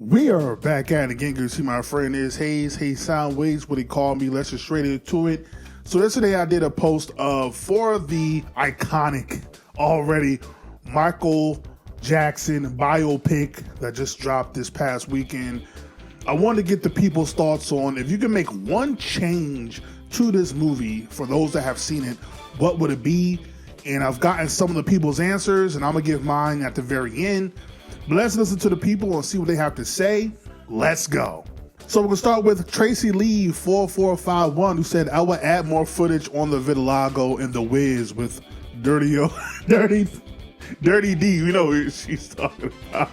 We are back at it again. You see my friend is Hayes Soundwaves, what he called me. Let's just straight into it. So yesterday I did a post for the iconic already Michael Jackson biopic that just dropped this past weekend. I wanted to get the people's thoughts on if you can make one change to this movie for those that have seen it, what would it be? And I've gotten some of the people's answers, and I'm going to give mine at the very end. But let's listen to the people and see what they have to say. Let's go. So we're going to start with Tracy Lee 4451, who said, I would add more footage on the vitiligo and the Wiz with Dirty D. You know what she's talking about.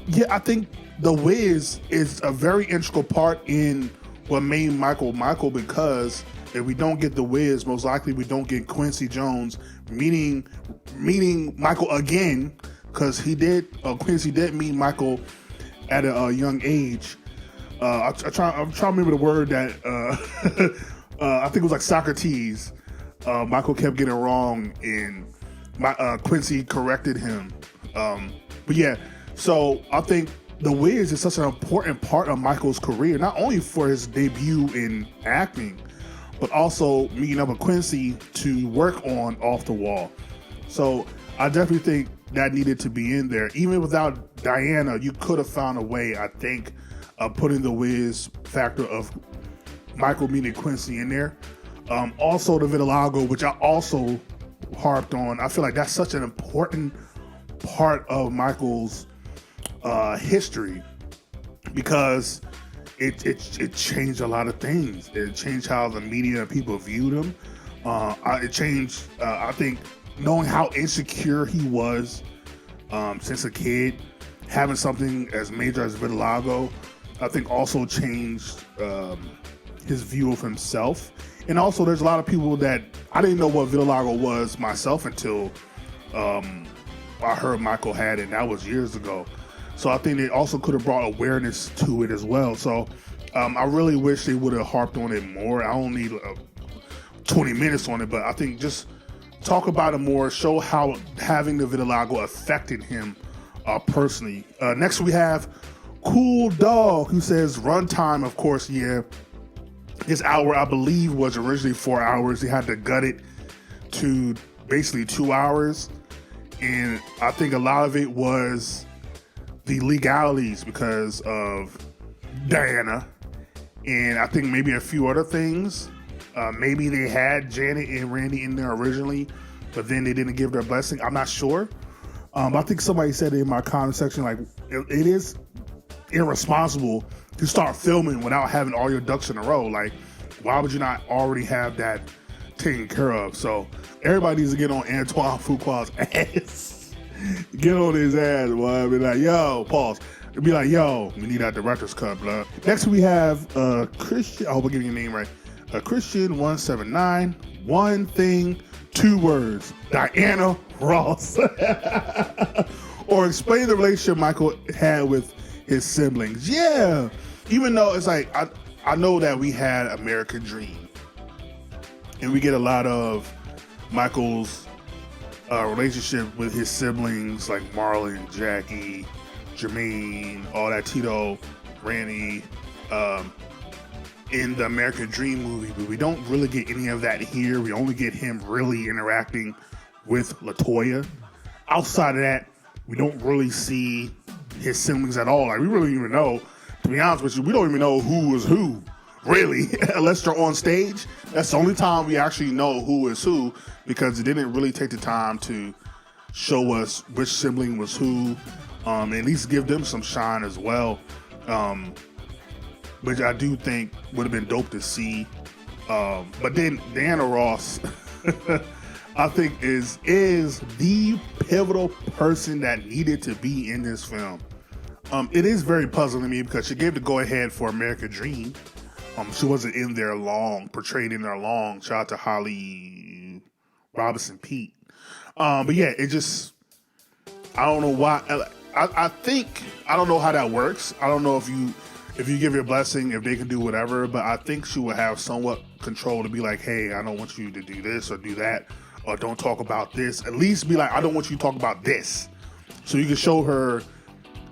Yeah, I think the Wiz is a very integral part in what made Michael because if we don't get the Wiz, most likely we don't get Quincy Jones, meaning Michael again, because Quincy did meet Michael at a young age. I'm trying to remember the word that I think it was like Socrates. Michael kept getting wrong, and Quincy corrected him. But yeah, so I think the Wiz is such an important part of Michael's career, not only for his debut in acting, but also meeting up with Quincy to work on Off the Wall. So I definitely think that needed to be in there. Even without Diana, you could have found a way, I think, of putting the Wiz factor of Michael meeting Quincy in there. Also the vitiligo, which I also harped on. I feel like that's such an important part of Michael's history because it changed a lot of things. It changed how the media and people viewed him. It changed, I think, knowing how insecure he was since a kid, having something as major as vitiligo, I think also changed his view of himself. And also there's a lot of people that I didn't know what vitiligo was myself until I heard Michael had it, and that was years ago. So I think it also could have brought awareness to it as well. So I really wish they would have harped on it more. I don't need 20 minutes on it, but I think just talk about it more, show how having the vitiligo affected him personally. Next we have Cool Dog, who says runtime, of course, yeah. His hour, I believe, was originally 4 hours. He had to gut it to basically 2 hours. And I think a lot of it was the legalities because of Diana. And I think maybe a few other things. Maybe they had Janet and Randy in there originally, but then they didn't give their blessing. I'm not sure. I think somebody said in my comment section, like, it is irresponsible to start filming without having all your ducks in a row. Like, why would you not already have that taken care of? So everybody needs to get on Antoine Fuqua's ass. Get on his ass, boy. Be like, yo, pause. Be like, yo, we need that director's cut, blood. Next we have Christian. I hope I'm getting your name right. Christian 179. One thing, 2 words. Diana Ross. Or explain the relationship Michael had with his siblings. Yeah. Even though it's like, I know that we had American Dream. And we get a lot of Michael's relationship with his siblings, like Marlon, Jackie, Jermaine, all that, Tito, Randy, in the American Dream movie, but we don't really get any of that here. We only get him really interacting with LaToya. Outside of that, we don't really see his siblings at all. Like, we really don't even know, to be honest with you, we don't even know who is who, really, unless they're on stage. That's the only time we actually know who is who, because it didn't really take the time to show us which sibling was who, at least give them some shine as well. Which I do think would have been dope to see. But then Diana Ross, I think is the pivotal person that needed to be in this film. It is very puzzling to me because she gave the go-ahead for American Dream. She wasn't in there long, portrayed in there long. Shout out to Holly Robinson Pete. But yeah, it just, I don't know why. I think, I don't know how that works. I don't know if you give your blessing, if they can do whatever, but I think she would have somewhat control to be like, hey, I don't want you to do this or do that, or don't talk about this. At least be like, I don't want you to talk about this. So you can show her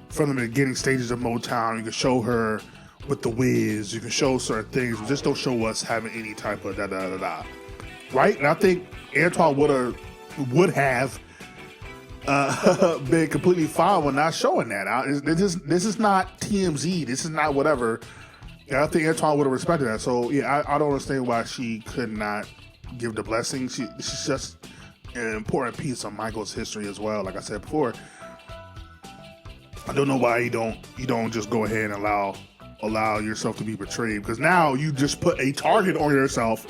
from the beginning stages of Motown. You can show her with the Wiz. You can show certain things. Just don't show us having any type of da-da-da-da. Right? And I think Antoine would have been completely fine with not showing that. This is not TMZ. This is not whatever. And I think Antoine would have respected that. So, yeah, I don't understand why she could not give the blessing. She's just an important piece of Michael's history as well. Like I said before, I don't know why you don't just go ahead and allow yourself to be betrayed, because now you just put a target on yourself,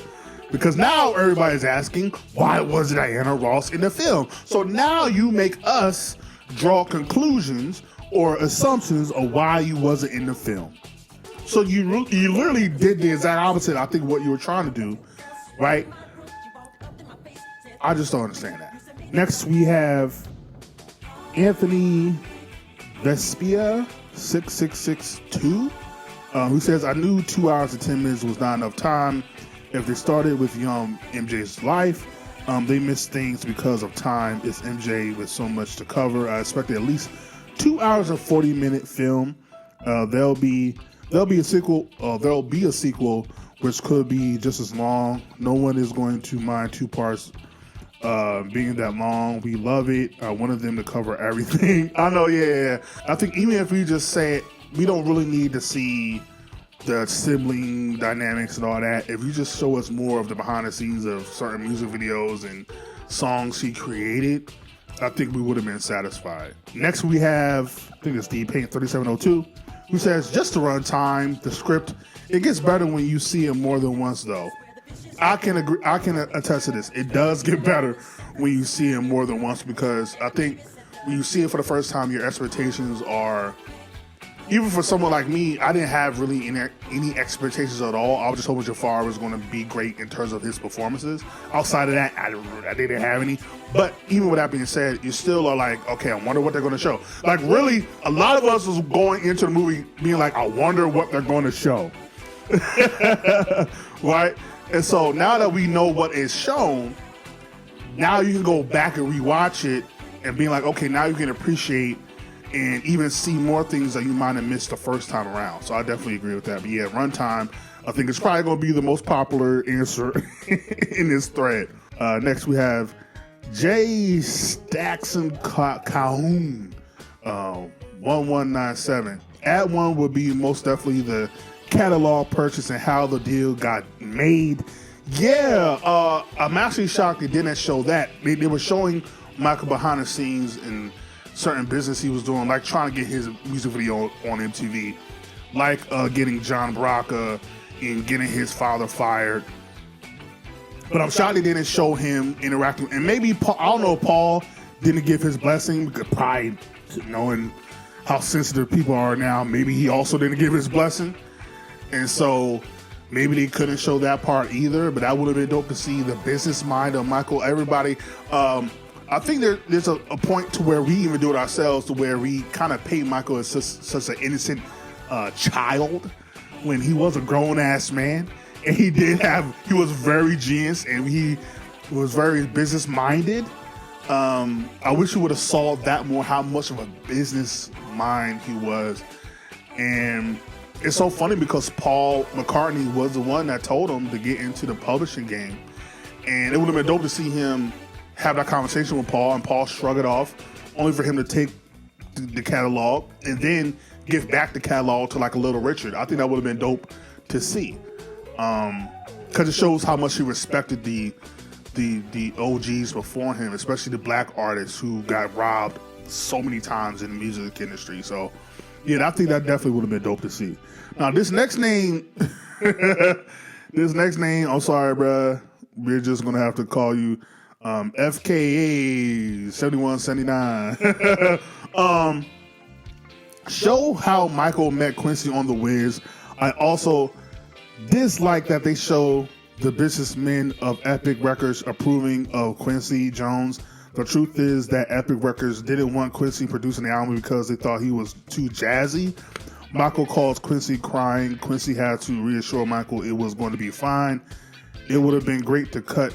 because now everybody's asking, why was Diana Ross in the film? So now you make us draw conclusions or assumptions of why you wasn't in the film. So you literally did the exact opposite, I think, what you were trying to do, right? I just don't understand that. Next, we have Anthony Vespia 6662, who says, I knew 2 hours and 10 minutes was not enough time. If they started with young MJ's life, they missed things because of time. It's MJ with so much to cover. I expected at least 2 hours and 40-minute film. There'll be a sequel. There'll be a sequel which could be just as long. No one is going to mind 2 parts being that long. We love it. I wanted them to cover everything. I know, yeah. I think even if we just say it, we don't really need to see the sibling dynamics and all that. If you just show us more of the behind the scenes of certain music videos and songs he created, I think we would have been satisfied. Next we have, I think it's D Paint 3702, who says, just the runtime, the script, it gets better when you see it more than once though. I can agree. I can attest to this. It does get better when you see it more than once, because I think when you see it for the first time, your expectations are, even for someone like me, I didn't have really any expectations at all. I was just hoping Jafar was going to be great in terms of his performances. Outside of that, I didn't have any. But even with that being said, you still are like, okay, I wonder what they're going to show. Like, really, a lot of us was going into the movie being like, I wonder what they're going to show. Right? And so now that we know what is shown, now you can go back and rewatch it and be like, okay, now you can appreciate and even see more things that you might have missed the first time around. So I definitely agree with that. But yeah, runtime, I think it's probably going to be the most popular answer in this thread. Next we have Jay Staxon Calhoun, 1197. At one would be most definitely the catalog purchase and how the deal got made. Yeah, I'm actually shocked they didn't show that. They were showing Michael behind the scenes and certain business he was doing, like trying to get his music video on MTV, like getting John Baraka and getting his father fired. But I'm shocked they didn't show him interacting. And maybe, I don't know if Paul didn't give his blessing, because probably knowing how sensitive people are now, maybe he also didn't give his blessing. And so maybe they couldn't show that part either, but that would have been dope to see the business mind of Michael. Everybody, I think there's a point to where we even do it ourselves, to where we kind of paint Michael as such an innocent child when he was a grown-ass man. And he was very genius and he was very business-minded. I wish we would have saw that more, how much of a business mind he was. And it's so funny because Paul McCartney was the one that told him to get into the publishing game. And it would have been dope to see him have that conversation with Paul, and Paul shrug it off, only for him to take the catalog and then give back the catalog to like a Little Richard. I think that would have been dope to see, because it shows how much he respected the OGs before him, especially the black artists who got robbed so many times in the music industry. So yeah, I think that definitely would have been dope to see. Now this next name, I'm sorry, bruh, we're just gonna have to call you FKA 7179. Show how Michael met Quincy on The Wiz. I also dislike that they show the businessmen of Epic Records approving of Quincy Jones. The truth is that Epic Records didn't want Quincy producing the album because they thought he was too jazzy. Michael calls Quincy crying. Quincy had to reassure Michael it was going to be fine. It would have been great to cut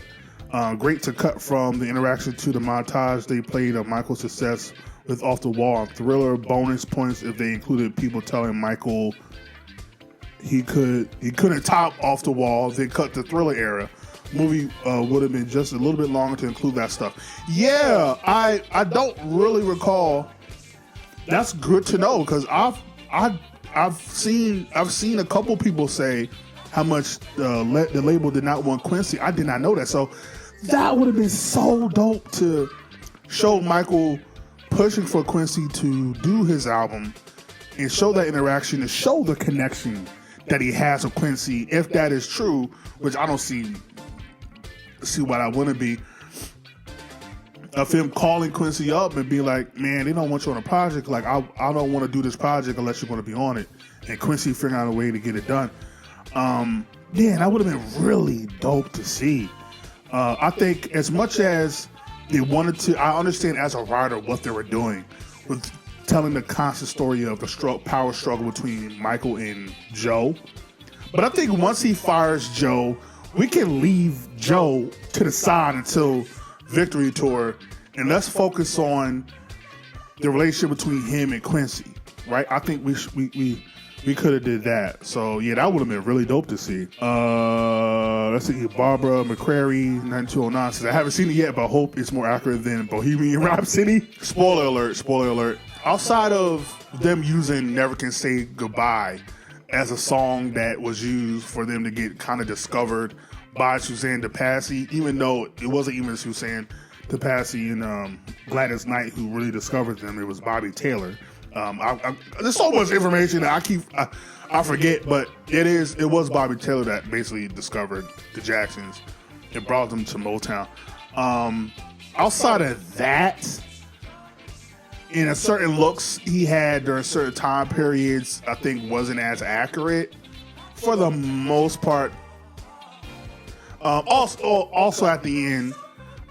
from the interaction to the montage they played of Michael's success with Off the Wall and Thriller. Bonus points if they included people telling Michael he couldn't top Off the Wall. They cut the Thriller era. Movie would have been just a little bit longer to include that stuff. Yeah, I don't really recall. That's good to know because I've seen a couple people say how much the label did not want Quincy. I did not know that. So that would have been so dope to show Michael pushing for Quincy to do his album and show that interaction and show the connection that he has with Quincy. If that is true, which I don't see what I wouldn't be, of him calling Quincy up and being like, man, they don't want you on a project. Like, I don't want to do this project unless you're going to be on it. And Quincy figuring out a way to get it done. Yeah, that would have been really dope to see. I think as much as they wanted to, I understand as a writer what they were doing with telling the constant story of the power struggle between Michael and Joe. But I think once he fires Joe, we can leave Joe to the side until Victory Tour, and let's focus on the relationship between him and Quincy, right? I think we could have did that. So yeah, that would have been really dope to see. Let's see, Barbara McCrary 9209 says, I haven't seen it yet, but I hope it's more accurate than Bohemian Rhapsody. Spoiler alert. Outside of them using Never Can Say Goodbye as a song that was used for them to get kind of discovered by Suzanne DePassy, even though it wasn't even Suzanne DePassy and Gladys Knight who really discovered them, it was Bobby Taylor. There's so much information that I forget, but it was Bobby Taylor that basically discovered the Jacksons and brought them to Motown. Outside of that, in a certain looks he had during certain time periods, I think wasn't as accurate for the most part. Also at the end,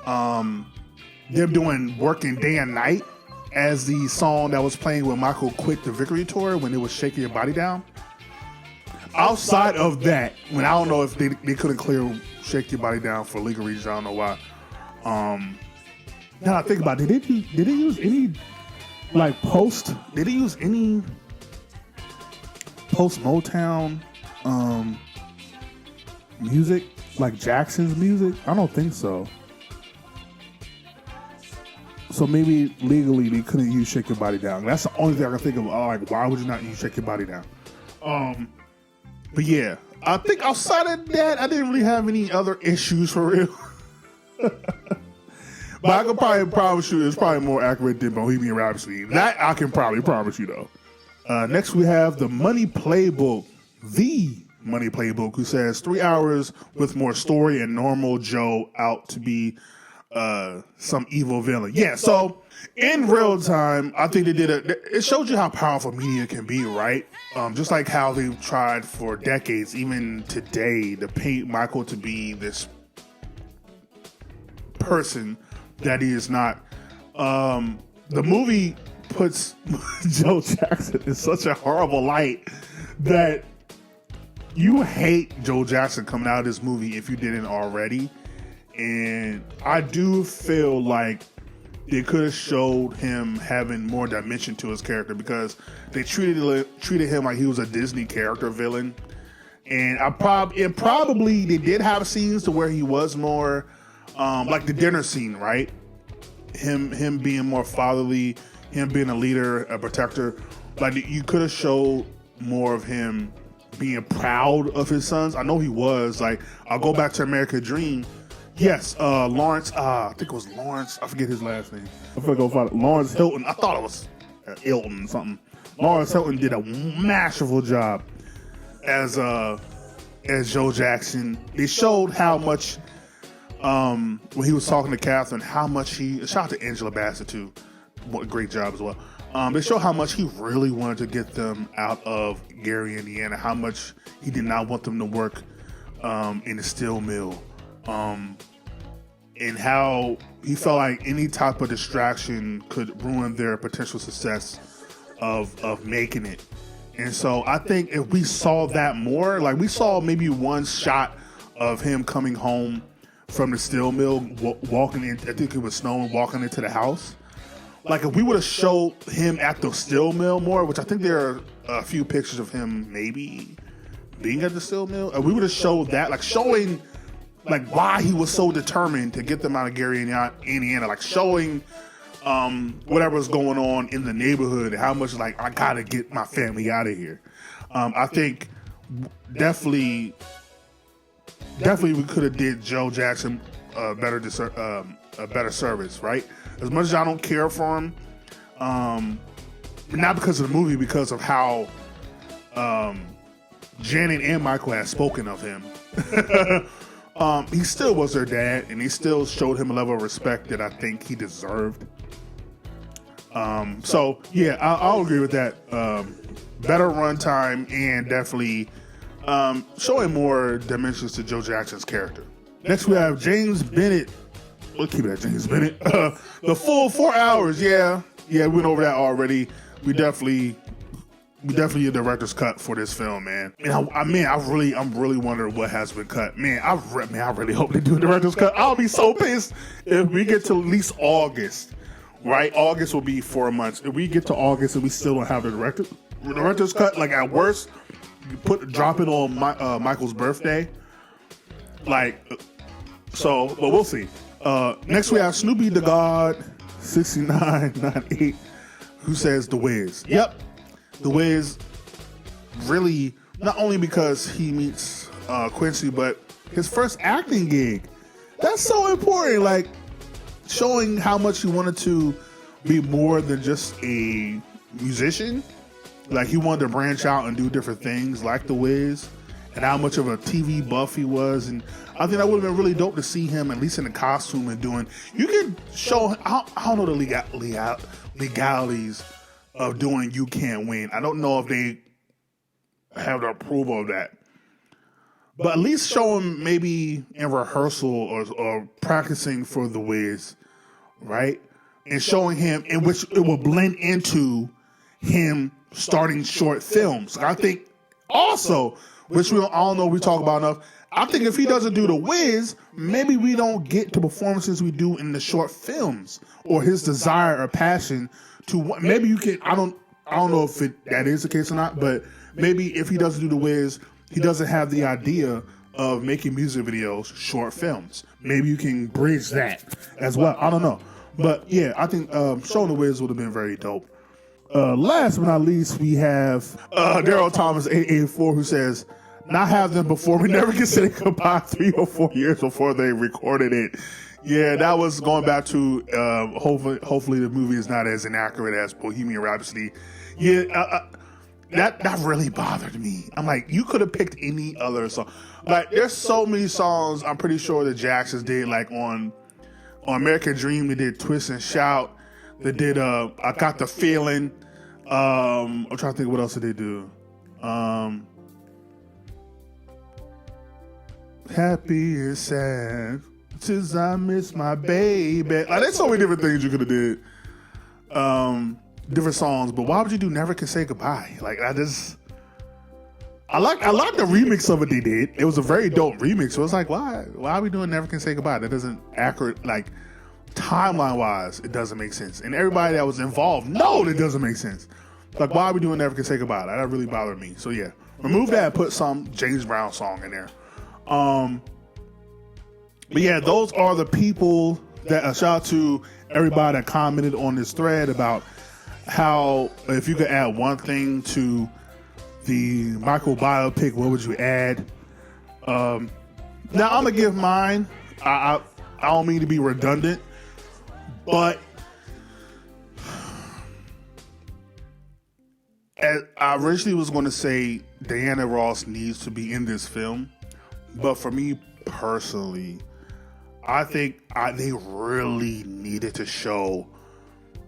them doing Working Day and Night as the song that was playing when Michael quit the Victory Tour when it was Shaking Your Body Down. Outside of that, when I don't know if they couldn't clear Shake Your Body Down for legal reasons, I don't know why. Now I think about it, did they use any post Motown music? Like Jackson's music? I don't think so. So maybe legally they couldn't use Shake Your Body Down. That's the only thing I can think of. Like, why would you not use Shake Your Body Down? But yeah, I think outside of that, I didn't really have any other issues for real. But I could probably promise you it's probably more accurate than Bohemian Rhapsody. That I can probably promise you though. Next we have the Money Playbook. The Money Playbook, who says 3 hours with more story and normal Joe out to be some evil villain. Yeah, so in real time, I think they did it showed you how powerful media can be, right? Just like how they've tried for decades, even today, to paint Michael to be this person that he is not. The movie puts Joe Jackson in such a horrible light that you hate Joe Jackson coming out of this movie if you didn't already. And I do feel like they could have showed him having more dimension to his character because they treated him like he was a Disney character villain. And probably they did have scenes to where he was more like the dinner scene, right? Him being more fatherly, him being a leader, a protector. Like you could have showed more of him being proud of his sons. I know he was. Like, I'll go back to American Dream. Yes, Lawrence, I think it was Lawrence. I forget his last name. I forgot Lawrence Hilton. I thought it was Hilton something. Lawrence Hilton did a masterful job as Joe Jackson. They showed how much when he was talking to Catherine, how much shout out to Angela Bassett too. What a great job as well. They show how much he really wanted to get them out of Gary, Indiana, how much he did not want them to work in the steel mill, and how he felt like any type of distraction could ruin their potential success of making it. And so I think if we saw that more, like we saw maybe one shot of him coming home from the steel mill, walking in, I think it was snowing, walking into the house. like if we would have showed him at the steel mill more, which I think there are a few pictures of him maybe being at the steel mill, we would have showed that, like showing like why he was so determined to get them out of Gary, Indiana, like showing whatever's going on in the neighborhood, how much like I gotta get my family out of here. I think definitely we could have did Joe Jackson a better service, right? As much as I don't care for him, not because of the movie, because of how Janet and Michael had spoken of him. He still was their dad, and he still showed him a level of respect that I think he deserved. So yeah, I'll agree with that. Better runtime and definitely showing more dimensions to Joe Jackson's character. Next we have James Bennett. We'll keep it at James Bennett. The full 4 hours. Yeah, we went over that already. We definitely a director's cut for this film, man. And I'm really wondering what has been cut. I really hope they do a director's cut. I'll be so pissed if we get to at least August, right? August will be 4 months. If we get to August and we still don't have the director's cut, like at worst, drop it on Michael's birthday, like. So, but we'll see. Next we have Snoopy the God 6998, who says The Wiz. Yep, The Wiz, really, not only because he meets Quincy, but his first acting gig. That's so important, like showing how much he wanted to be more than just a musician. Like he wanted to branch out and do different things like The Wiz, and how much of a TV buff he was. And I think that would have been really dope to see him at least in the costume and doing. You can show. I don't know the legalities of doing You Can't Win. I don't know if they have the approval of that, but at least show him maybe in rehearsal or practicing for The Wiz, right? And showing him in which it will blend into him starting short films. I think also, which I don't know we talk about enough, I think if he doesn't do The Wiz, maybe we don't get the performances we do in the short films, or his desire or passion to. Maybe you can. I don't know if that is the case or not, but maybe if he doesn't do The Wiz, he doesn't have the idea of making music videos, short films. Maybe you can bridge that as well. I don't know, but yeah, I think showing The Wiz would have been very dope. Last but not least, we have Daryl Thomas 884, who says, not have them before we never can say goodbye 3 or 4 years before they recorded it. Yeah, that was going back to hopefully the movie is not as inaccurate as Bohemian Rhapsody. Yeah, that really bothered me. I'm like, you could have picked any other song. Like, there's so many songs I'm pretty sure the Jacksons did, like on American Dream, they did Twist and Shout. They did I Got the Feeling. I'm trying to think what else did they do. Happy and sad, since I miss my baby. Like, there's so many different things you could have did. Different songs, but why would you do Never Can Say Goodbye? Like, I like the remix of it they did. It was a very dope remix. So it's like, why are we doing Never Can Say Goodbye? That doesn't accurate, like, timeline wise, it doesn't make sense. And everybody that was involved, no, it doesn't make sense. Like, why are we doing Never Can Say Goodbye? That really bothered me. So yeah, remove that and put some James Brown song in there. But yeah, those are the people that shout out to everybody that commented on this thread about how, if you could add one thing to the Michael biopic, what would you add? Now I'm gonna give mine. I don't mean to be redundant, but I originally was going to say Diana Ross needs to be in this film, but for me personally, I think they really needed to show,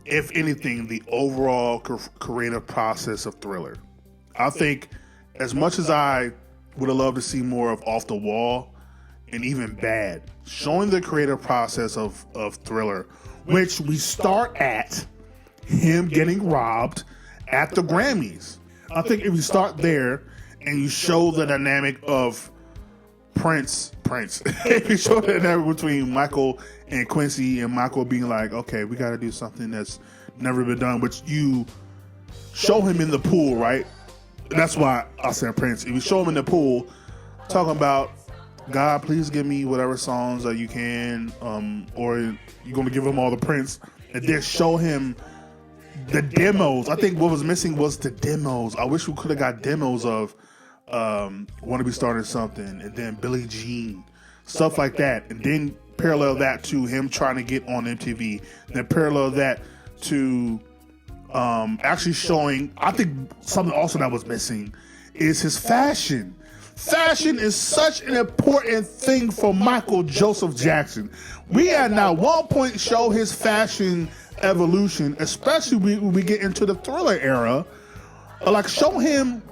if anything, the overall creative process of Thriller. I think as much as I would have loved to see more of Off the Wall and even Bad, showing the creative process of Thriller, which we start at him getting robbed at the Grammys. I think if you start there and you show the dynamic of Prince, if you show the dynamic between Michael and Quincy, and Michael being like, okay, we got to do something that's never been done, which you show him in the pool, right? That's why I said Prince. If you show him in the pool, talking about, God, please give me whatever songs that you can, or you're going to give him all the Prince, and then show him the demos. I think what was missing was the demos. I wish we could have got demos of Want to Be Starting Something, and then Billie Jean, stuff like that, and then parallel that to him trying to get on MTV, then parallel that to actually showing, I think something also that was missing is his fashion. Fashion is such an important thing for Michael Joseph Jackson. We at not one point show his fashion evolution, especially when we get into the Thriller era. Like, show him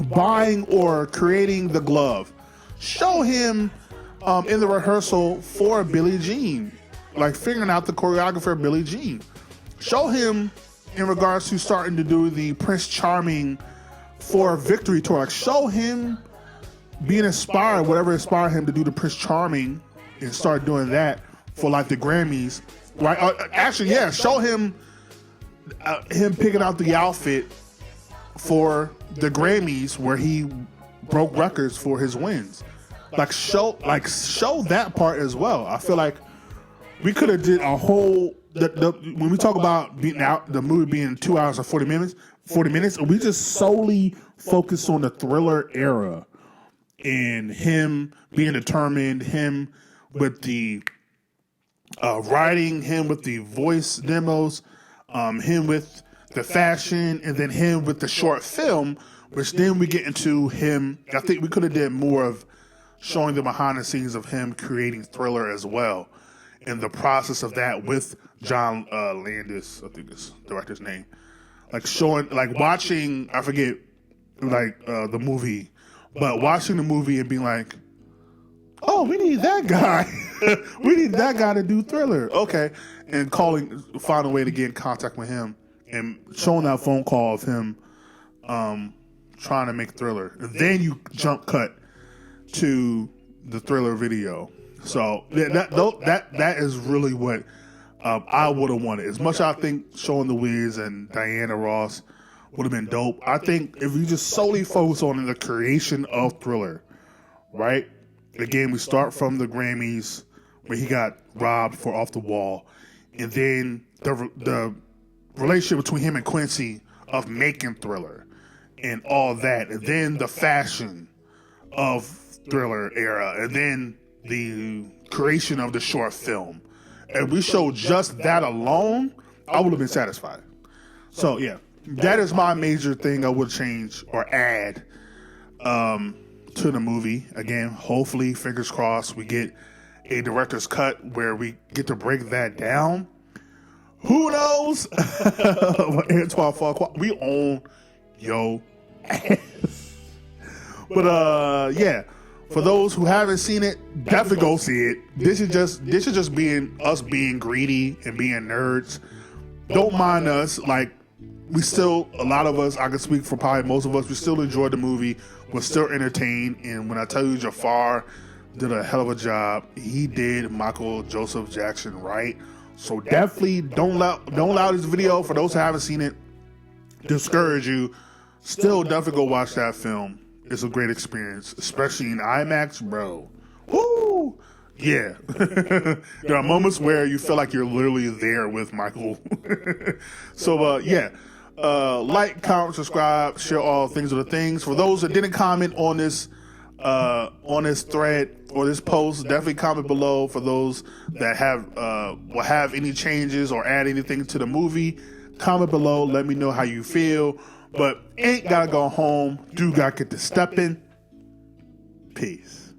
buying or creating the glove. Show him in the rehearsal for Billie Jean, like figuring out the choreographer of Billie Jean. Show him in regards to starting to do the Prince Charming for Victory Tour. Like, show him being inspired, whatever inspired him to do the Prince Charming, and start doing that for like the Grammys, right? Actually, yeah, show him him picking out the outfit for the Grammys where he broke records for his wins. Like, show that part as well. I feel like we could have did a whole when we talk about being out the movie being 2 hours or 40 minutes, and we just solely focus on the Thriller era. And him being determined, him with the writing, him with the voice demos, him with the fashion, and then him with the short film, which then we get into him. I think we could have did more of showing the behind the scenes of him creating Thriller as well, and the process of that with John Landis, I think is the director's name. Like showing, like watching, I forget, like the movie. But watching the movie and being like, oh, we need that guy. We need that guy to do Thriller. Okay. And find a way to get in contact with him and showing that phone call of him trying to make Thriller. And then you jump cut to the Thriller video. So that is really what I would have wanted. As much as I think showing The Wiz and Diana Ross would have been dope, I think if you just solely focus on the creation of Thriller, right? Again, we start from the Grammys where he got robbed for Off the Wall, and then the relationship between him and Quincy of making Thriller and all that, and then the fashion of Thriller era, and then the creation of the short film. And we showed just that alone, I would have been satisfied. So yeah. That is my major thing I would change or add to the movie. Again, hopefully, fingers crossed, we get a director's cut where we get to break that down. Who knows? Antoine Fuqua, we own yo ass. But yeah, for those who haven't seen it, definitely go see it. This is just being us being greedy and being nerds. Don't mind us, like. We still, a lot of us, I can speak for probably most of us, we still enjoyed the movie, we're still entertained, and when I tell you Jafar did a hell of a job, he did Michael Joseph Jackson right. So definitely don't allow this video, for those who haven't seen it, discourage you. Still definitely go watch that film. It's a great experience, especially in IMAX, bro. Woo! Yeah. There are moments where you feel like you're literally there with Michael. So, yeah. Like, comment, subscribe, share all things of the things. For those that didn't comment on this thread or this post, definitely comment below. For those that will have any changes or add anything to the movie, comment below. Let me know how you feel. But ain't gotta go home. Do gotta get to stepping. Peace.